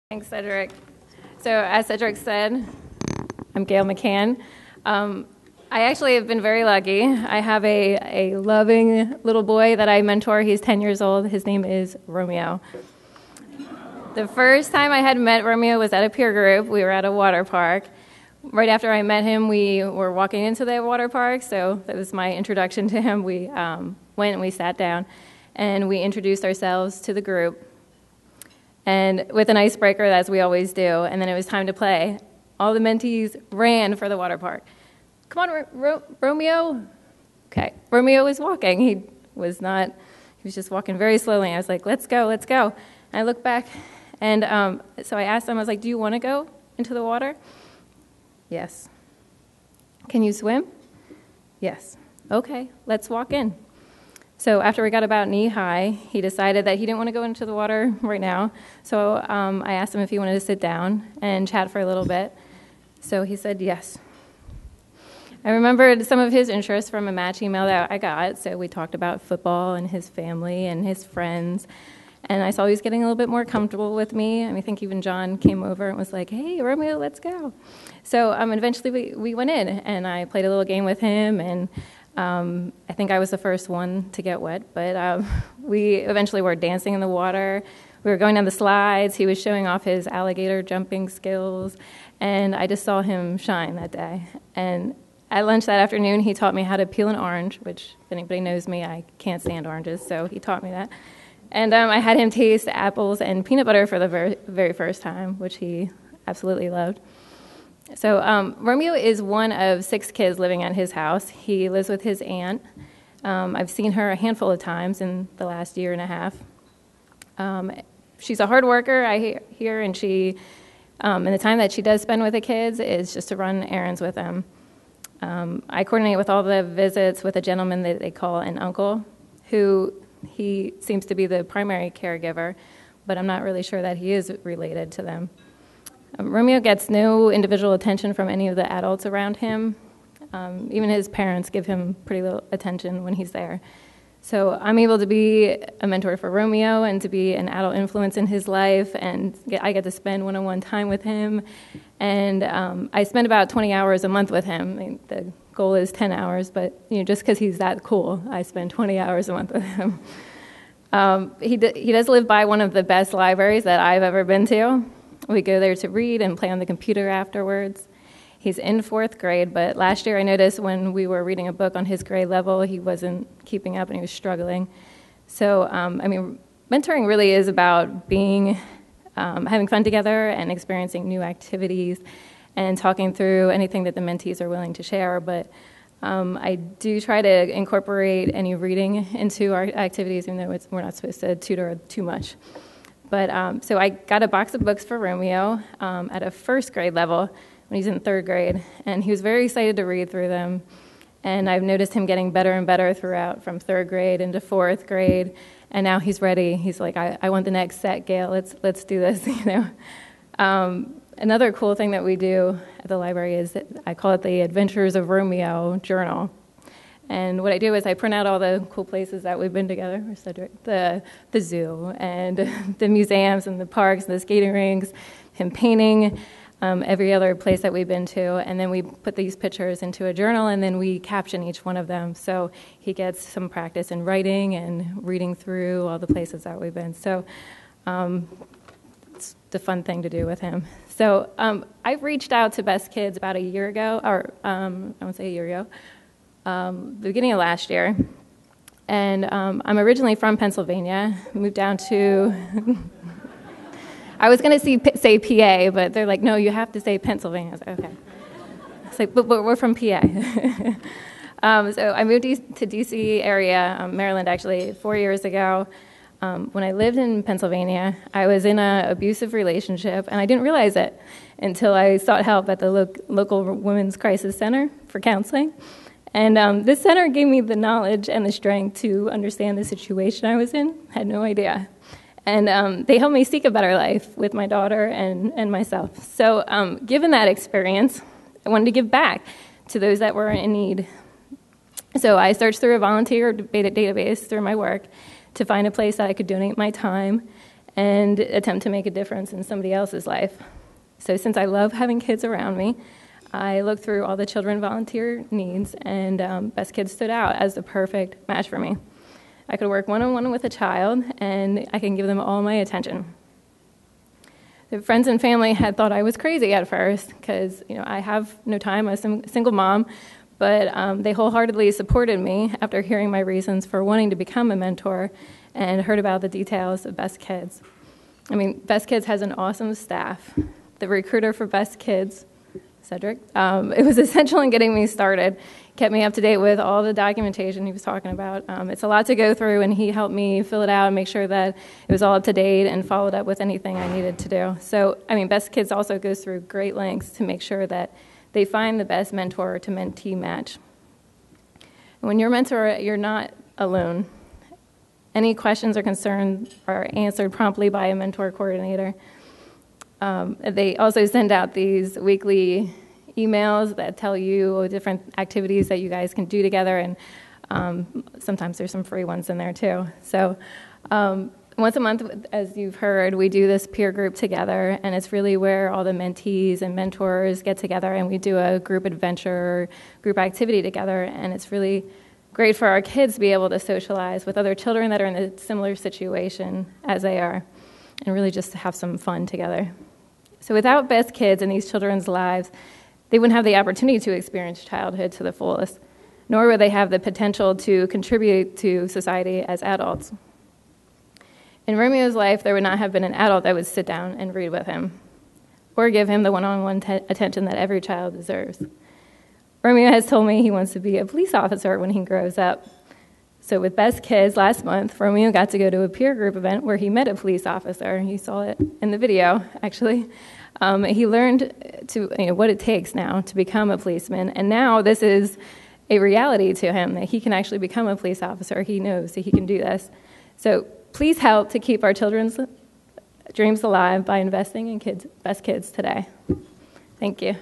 Thanks, Cedric. So as Cedric said, I'm Gail McCann. I actually have been very lucky. I have a loving little boy that I mentor. He's 10 years old. His name is Romeo. The first time I had met Romeo was at a peer group. We were at a water park. Right after I met him, we were walking into the water park, so that was my introduction to him. We went and we sat down, and we introduced ourselves to the group. And with an icebreaker, as we always do, and then it was time to play. All the mentees ran for the water park. Come on, Romeo. Okay, Romeo was walking. He was just walking very slowly. I was like, let's go. And I looked back, and so I asked him, I was like, do you want to go into the water? Yes. Can you swim? Yes. Okay, let's walk in. So after we got about knee-high, he decided that he didn't want to go into the water right now. So I asked him if he wanted to sit down and chat for a little bit. So he said yes. I remembered some of his interests from a match email that I got. So we talked about football and his family and his friends. And I saw he was getting a little bit more comfortable with me. And I think even John came over and was like, hey, Romeo, let's go. So eventually we went in, and I played a little game with him, and I think I was the first one to get wet, but we eventually were dancing in the water. We were going down the slides. He was showing off his alligator jumping skills, and I just saw him shine that day. And at lunch that afternoon, he taught me how to peel an orange, which, if anybody knows me, I can't stand oranges, so he taught me that. And I had him taste apples and peanut butter for the very first time, which he absolutely loved. So Romeo is one of 6 kids living at his house. He lives with his aunt. I've seen her a handful of times in the last year and a half. She's a hard worker, I hear, and she, in the time that she does spend with the kids, is just to run errands with them. I coordinate with all the visits with a gentleman that they call an uncle, who he seems to be the primary caregiver, but I'm not really sure that he is related to them. Romeo gets no individual attention from any of the adults around him. Even his parents give him pretty little attention when he's there. So I'm able to be a mentor for Romeo and to be an adult influence in his life, and I get to spend one-on-one time with him. And I spend about 20 hours a month with him. I mean, the goal is 10 hours, but just because he's that cool, I spend 20 hours a month with him. He does live by one of the best libraries that I've ever been to. We go there to read and play on the computer afterwards. He's in 4th grade, but last year I noticed when we were reading a book on his grade level, he wasn't keeping up and he was struggling. So, mentoring really is about having fun together and experiencing new activities and talking through anything that the mentees are willing to share. But I do try to incorporate any reading into our activities, even though we're not supposed to tutor too much. But so I got a box of books for Romeo at a 1st grade level when he's in 3rd grade, and he was very excited to read through them. And I've noticed him getting better and better throughout, from 3rd grade into 4th grade, and now he's ready. He's like, I want the next set, Gail. Let's do this. Another cool thing that we do at the library is that I call it the Adventures of Romeo journal. And what I do is I print out all the cool places that we've been together, the zoo and the museums and the parks and the skating rinks, him painting, every other place that we've been to. And then we put these pictures into a journal, and then we caption each one of them. So he gets some practice in writing and reading through all the places that we've been. So it's the fun thing to do with him. So I've reached out to Best Kids about a year ago, or I won't say a year ago, the beginning of last year, and I'm originally from Pennsylvania. Moved down to, I was going to say PA, but they're like, no, you have to say Pennsylvania. I was like, okay. It's like, but we're from PA. So I moved to D.C. area, Maryland, actually, 4 years ago. When I lived in Pennsylvania, I was in an abusive relationship, and I didn't realize it until I sought help at the local Women's Crisis Center for counseling. And this center gave me the knowledge and the strength to understand the situation I was in. I had no idea. And they helped me seek a better life with my daughter and myself. So given that experience, I wanted to give back to those that were in need. So I searched through a volunteer database through my work to find a place that I could donate my time and attempt to make a difference in somebody else's life. So since I love having kids around me, I looked through all the children volunteer needs, and Best Kids stood out as the perfect match for me. I could work one-on-one with a child, and I can give them all my attention. The friends and family had thought I was crazy at first because I have no time, I'm a single mom, but they wholeheartedly supported me after hearing my reasons for wanting to become a mentor and heard about the details of Best Kids. Best Kids has an awesome staff. The recruiter for Best Kids, Cedric, it was essential in getting me started. Kept me up to date with all the documentation he was talking about. It's a lot to go through, and he helped me fill it out and make sure that it was all up to date and followed up with anything I needed to do. So, Best Kids also goes through great lengths to make sure that they find the best mentor to mentee match. When you're a mentor, you're not alone. Any questions or concerns are answered promptly by a mentor coordinator. They also send out these weekly emails that tell you different activities that you guys can do together, and sometimes there's some free ones in there too. So once a month, as you've heard, we do this peer group together, and it's really where all the mentees and mentors get together, and we do a group adventure, group activity together, and it's really great for our kids to be able to socialize with other children that are in a similar situation as they are, and really just to have some fun together. So without Best Kids in these children's lives, they wouldn't have the opportunity to experience childhood to the fullest, nor would they have the potential to contribute to society as adults. In Romeo's life, there would not have been an adult that would sit down and read with him, or give him the one-on-one attention that every child deserves. Romeo has told me he wants to be a police officer when he grows up. So with Best Kids last month, Romeo got to go to a peer group event where he met a police officer. You saw it in the video, actually. He learned what it takes now to become a policeman, and now this is a reality to him that he can actually become a police officer. He knows that he can do this. So please help to keep our children's dreams alive by investing in Best Kids today. Thank you.